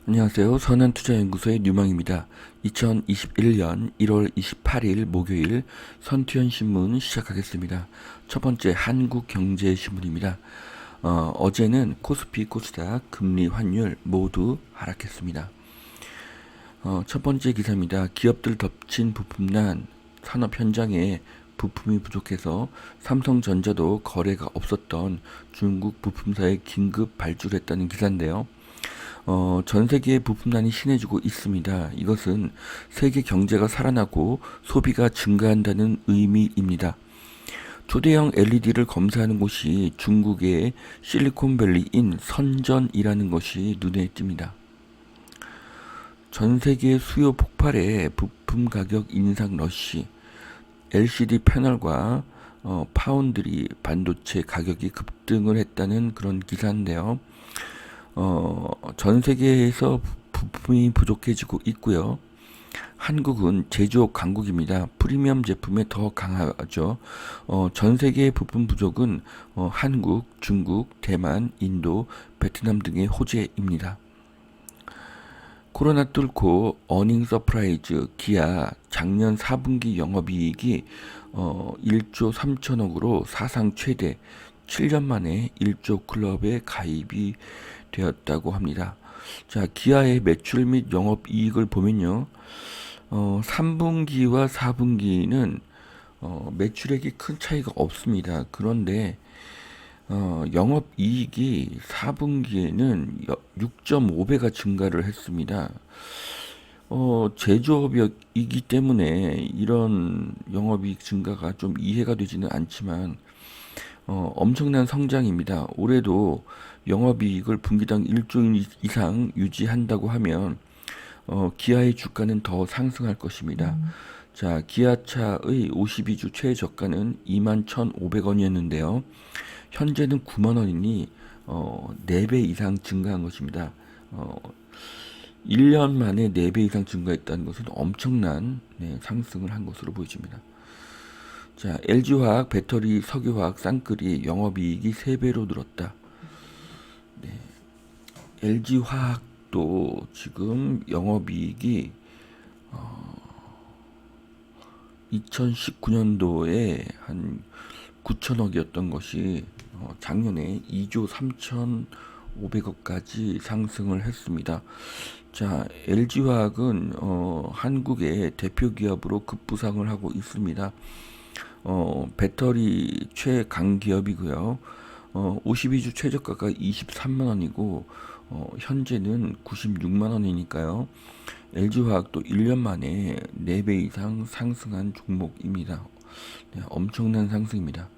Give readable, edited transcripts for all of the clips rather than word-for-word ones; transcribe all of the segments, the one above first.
안녕하세요. 선한투자연구소의 류망입니다. 2021년 1월 28일 목요일 선투연신문 시작하겠습니다. 첫 번째 한국경제신문입니다. 어제는 코스피, 코스닥, 금리, 환율 모두 하락했습니다. 첫 번째 기사입니다. 기업들 덮친 부품난, 산업 현장에 부품이 부족해서 삼성전자도 거래가 없었던 중국 부품사에 긴급 발주했다는 기사인데요. 전 세계의 부품난이 심해지고 있습니다. 이것은 세계 경제가 살아나고 소비가 증가한다는 의미입니다. 초대형 LED를 검사하는 곳이 중국의 실리콘밸리인 선전이라는 것이 눈에 띕니다. 전 세계 수요 폭발에 부품 가격 인상 러시, LCD 패널과 파운드리 반도체 가격이 급등을 했다는 그런 기사인데요. 전 세계에서 부품이 부족해지고 있고요. 한국은 제조업 강국입니다. 프리미엄 제품에 더 강하죠. 전 세계의 부품 부족은 한국, 중국, 대만, 인도, 베트남 등의 호재입니다. 코로나 뚫고 어닝 서프라이즈 기아 작년 4분기 영업이익이 1조 3천억으로 사상 최대 7년 만에 1조 클럽에 가입이 되었다고 합니다. 자, 기아의 매출 및 영업이익을 보면요. 3분기와 4분기는 매출액이 큰 차이가 없습니다. 그런데 영업이익이 4분기에는 6.5배가 증가를 했습니다. 제조업이기 때문에 이런 영업이익 증가가 좀 이해가 되지는 않지만 엄청난 성장입니다. 올해도 영업이익을 분기당 1조 이상 유지한다고 하면 기아의 주가는 더 상승할 것입니다. 자, 기아차의 52주 최저가는 21,500원이었는데요. 현재는 9만 원이니 4배 이상 증가한 것입니다. 1년 만에 4배 이상 증가했다는 것은 엄청난 상승을 한 것으로 보여집니다. 자, LG화학, 배터리, 석유화학, 쌍끌이 영업이익이 3배로 늘었다. 네. LG화학도 지금 영업이익이 2019년도에 한 9천억이었던 것이 작년에 2조 3,500억까지 상승을 했습니다. 자, LG화학은 한국의 대표 기업으로 급부상을 하고 있습니다. 배터리 최강 기업이고요. 52주 최저가가 23만 원이고 현재는 96만 원이니까요. LG화학도 1년 만에 4배 이상 상승한 종목입니다. 네, 엄청난 상승입니다.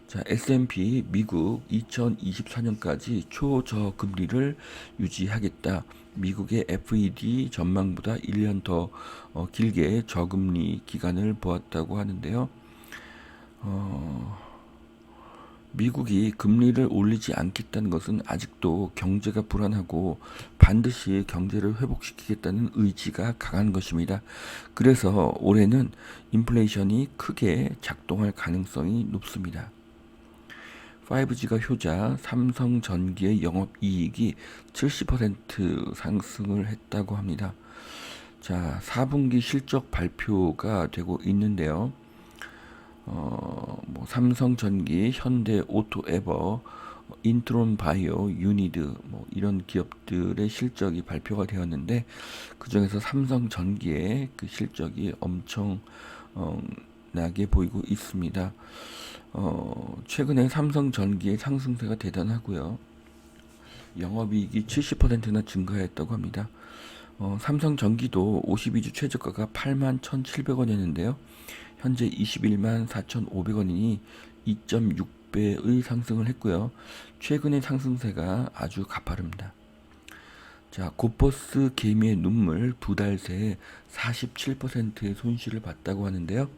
자, S&P 미국 2024년까지 초저금리를 유지하겠다. 미국의 FED 전망보다 1년 더 길게 저금리 기간을 보았다고 하는데요. 미국이 금리를 올리지 않겠다는 것은 아직도 경제가 불안하고 반드시 경제를 회복시키겠다는 의지가 강한 것입니다. 그래서 올해는 인플레이션이 크게 작동할 가능성이 높습니다. 5G가 효자 삼성전기의 영업이익이 70% 상승을 했다고 합니다. 자, 4분기 실적 발표가 되고 있는데요. 삼성전기, 현대오토에버, 인트론바이오, 유니드 이런 기업들의 실적이 발표가 되었는데 그 중에서 삼성전기의 그 실적이 엄청 나게 보이고 있습니다. 최근에 삼성전기의 상승세가 대단하고요. 영업이익이 70%나 증가했다고 합니다. 삼성전기도 52주 최저가가 81,700원이었는데요. 현재 21만 4,500원이니 2.6배의 상승을 했고요. 최근의 상승세가 아주 가파릅니다. 자, 고버스 개미의 눈물 2달 새에 47%의 손실을 봤다고 하는데요.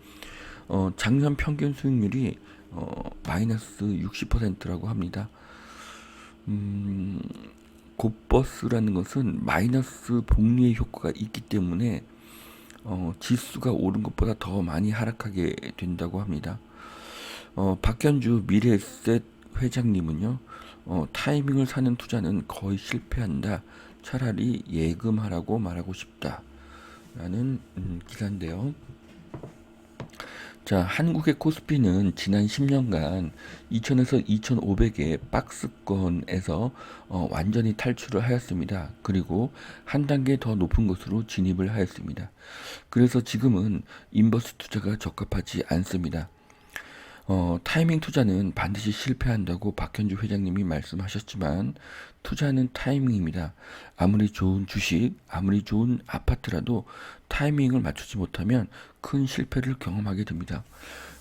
작년 평균 수익률이 마이너스 60%라고 합니다. 곧버스라는 것은 마이너스 복리의 효과가 있기 때문에 지수가 오른 것보다 더 많이 하락하게 된다고 합니다. 박현주 미래에셋 회장님은요, 타이밍을 사는 투자는 거의 실패한다. 차라리 예금하라고 말하고 싶다 라는 기사인데요. 자, 한국의 코스피는 지난 10년간 2000에서 2500의 박스권에서 완전히 탈출을 하였습니다. 그리고 한 단계 더 높은 곳으로 진입을 하였습니다. 그래서 지금은 인버스 투자가 적합하지 않습니다. 타이밍 투자는 반드시 실패한다고 박현주 회장님이 말씀하셨지만 투자는 타이밍입니다. 아무리 좋은 주식, 아무리 좋은 아파트라도 타이밍을 맞추지 못하면 큰 실패를 경험하게 됩니다.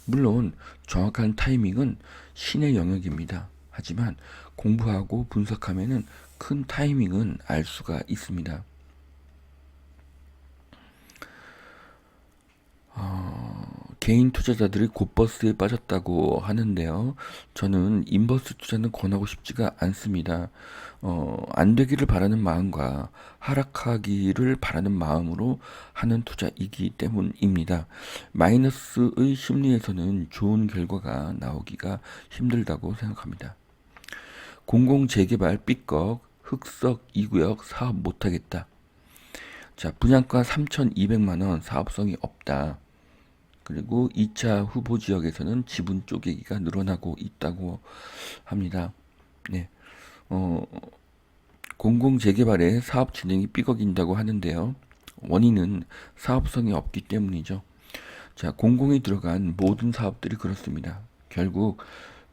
물론 정확한 타이밍은 신의 영역입니다. 하지만 공부하고 분석하면은 큰 타이밍은 알 수가 있습니다. 개인 투자자들이 곧버스에 빠졌다고 하는데요. 저는 인버스 투자는 권하고 싶지가 않습니다. 안 되기를 바라는 마음과 하락하기를 바라는 마음으로 하는 투자이기 때문입니다. 마이너스의 심리에서는 좋은 결과가 나오기가 힘들다고 생각합니다. 공공재개발 삐걱, 흑석 2구역 사업 못하겠다. 자, 분양가 3,200만원 사업성이 없다. 그리고 2차 후보 지역에서는 지분 쪼개기가 늘어나고 있다고 합니다. 네. 공공재개발의 사업 진행이 삐걱인다고 하는데요. 원인은 사업성이 없기 때문이죠. 자, 공공이 들어간 모든 사업들이 그렇습니다. 결국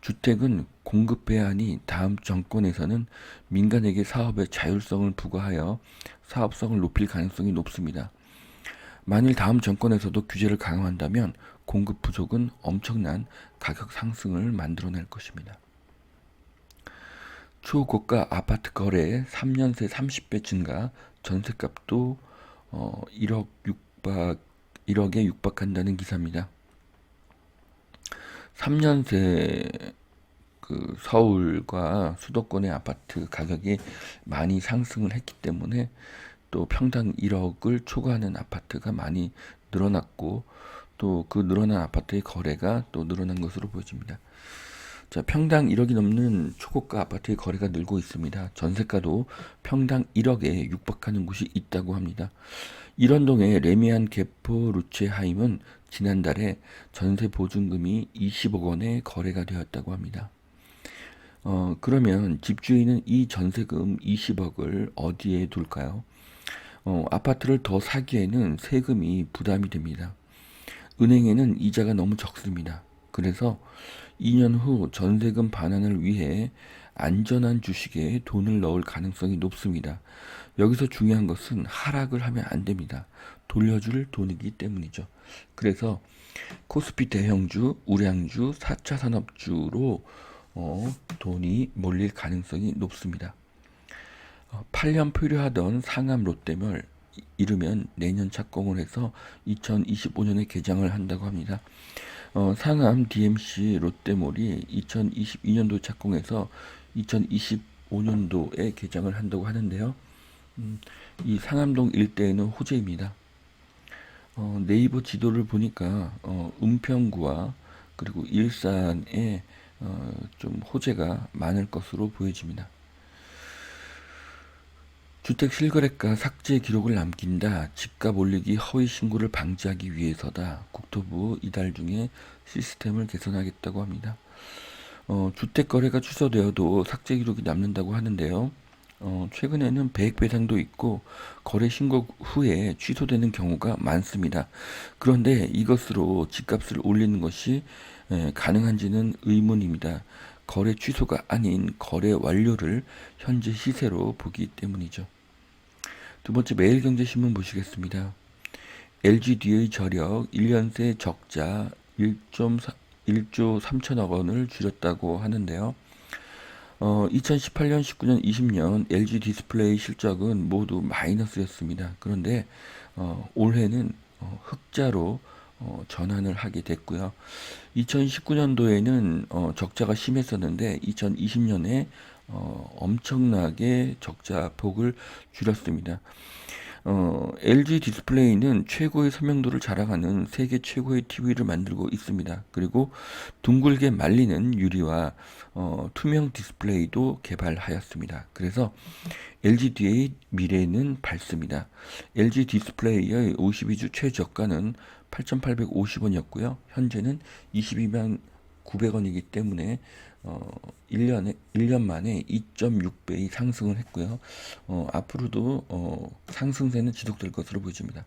주택은 공급 배안이 다음 정권에서는 민간에게 사업의 자율성을 부과하여 사업성을 높일 가능성이 높습니다. 만일 다음 정권에서도 규제를 강화한다면 공급 부족은 엄청난 가격 상승을 만들어낼 것입니다. 초고가 아파트 거래 3년 새 30배 증가, 전세값도 1억에 육박한다는 기사입니다. 3년 새 서울과 수도권의 아파트 가격이 많이 상승을 했기 때문에 또 평당 1억을 초과하는 아파트가 많이 늘어났고 또 그 늘어난 아파트의 거래가 또 늘어난 것으로 보여집니다. 자, 평당 1억이 넘는 초고가 아파트의 거래가 늘고 있습니다. 전세가도 평당 1억에 육박하는 곳이 있다고 합니다. 일원동의 레미안 개포 루체하임은 지난달에 전세 보증금이 20억 원에 거래가 되었다고 합니다. 그러면 집주인은 이 전세금 20억을 어디에 둘까요? 아파트를 더 사기에는 세금이 부담이 됩니다. 은행에는 이자가 너무 적습니다. 그래서 2년 후 전세금 반환을 위해 안전한 주식에 돈을 넣을 가능성이 높습니다. 여기서 중요한 것은 하락을 하면 안 됩니다. 돌려줄 돈이기 때문이죠. 그래서 코스피 대형주, 우량주, 4차 산업주로 돈이 몰릴 가능성이 높습니다. 8년 표류하던 상암 롯데몰 이르면 내년 착공을 해서 2025년에 개장을 한다고 합니다. 상암 DMC 롯데몰이 2022년도 착공해서 2025년도에 개장을 한다고 하는데요. 이 상암동 일대에는 호재입니다. 네이버 지도를 보니까 은평구와 그리고 일산에 좀 호재가 많을 것으로 보여집니다. 주택 실거래가 삭제 기록을 남긴다. 집값 올리기 허위 신고를 방지하기 위해서다. 국토부 이달 중에 시스템을 개선하겠다고 합니다. 주택 거래가 취소되어도 삭제 기록이 남는다고 하는데요. 최근에는 배액 배상도 있고 거래 신고 후에 취소되는 경우가 많습니다. 그런데 이것으로 집값을 올리는 것이 가능한지는 의문입니다. 거래 취소가 아닌 거래 완료를 현재 시세로 보기 때문이죠. 두 번째 매일경제신문 보시겠습니다. LGD의 저력 1년 새 적자 1조 3천억 원을 줄였다고 하는데요. 2018년, 19년, 20년 LG 디스플레이 실적은 모두 마이너스였습니다. 그런데 올해는 흑자로 전환을 하게 됐고요. 2019년도에는 적자가 심했었는데 2020년에 엄청나게 적자 폭을 줄였습니다. LG 디스플레이는 최고의 선명도를 자랑하는 세계 최고의 TV를 만들고 있습니다. 그리고 둥글게 말리는 유리와 투명 디스플레이도 개발하였습니다. 그래서 LGD의 미래는 밝습니다. LG 디스플레이의 52주 최저가는 8,850원이었고요. 현재는 22만 900원이기 때문에 1년 만에 2.6배의 상승을 했고요. 앞으로도 상승세는 지속될 것으로 보여집니다.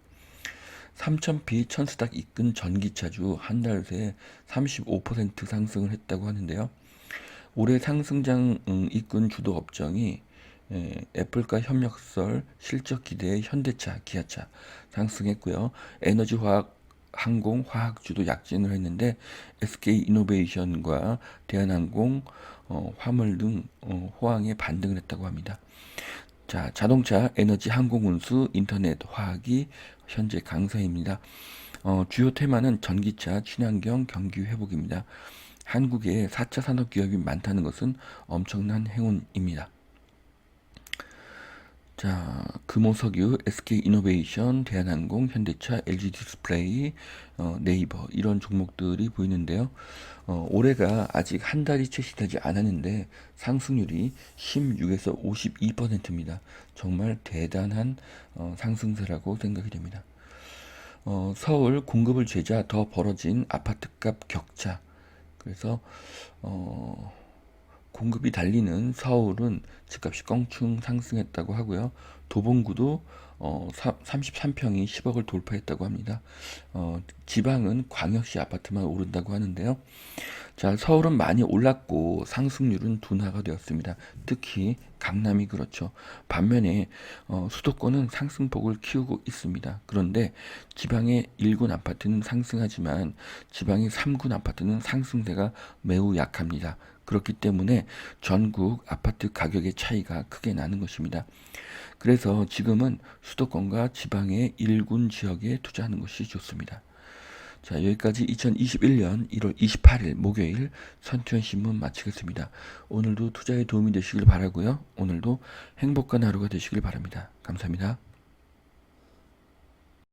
3,000피 천스닥 이끈 전기차주 한 달 새에 35% 상승을 했다고 하는데요. 올해 상승장 이끈 주도 업종이 애플과 협력설 실적 기대의 현대차, 기아차 상승했고요. 에너지 화학 항공, 화학주도 약진을 했는데 SK이노베이션과 대한항공, 화물 등 호황에 반등을 했다고 합니다. 자, 자동차, 에너지, 항공운수, 인터넷, 화학이 현재 강세입니다. 주요 테마는 전기차, 친환경, 경기 회복입니다. 한국에 4차 산업기업이 많다는 것은 엄청난 행운입니다. 자, 금호석유, SK이노베이션, 대한항공, 현대차, LG 디스플레이, 네이버 이런 종목들이 보이는데요. 올해가 아직 한 달이 채시되지 않았는데 상승률이 16에서 52%입니다. 정말 대단한 상승세라고 생각이 됩니다. 서울 공급을 죄자 더 벌어진 아파트값 격차. 그래서 공급이 달리는 서울은 집값이 껑충 상승했다고 하고요. 도봉구도 33평이 10억을 돌파했다고 합니다. 지방은 광역시 아파트만 오른다고 하는데요. 자, 서울은 많이 올랐고 상승률은 둔화가 되었습니다. 특히 강남이 그렇죠. 반면에 수도권은 상승폭을 키우고 있습니다. 그런데 지방의 1군 아파트는 상승하지만 지방의 3군 아파트는 상승세가 매우 약합니다. 그렇기 때문에 전국 아파트 가격의 차이가 크게 나는 것입니다. 그래서 지금은 수도권과 지방의 1군 지역에 투자하는 것이 좋습니다. 자, 여기까지 2021년 1월 28일 목요일 선투현 신문 마치겠습니다. 오늘도 투자에 도움이 되시길 바라고요. 오늘도 행복한 하루가 되시길 바랍니다. 감사합니다.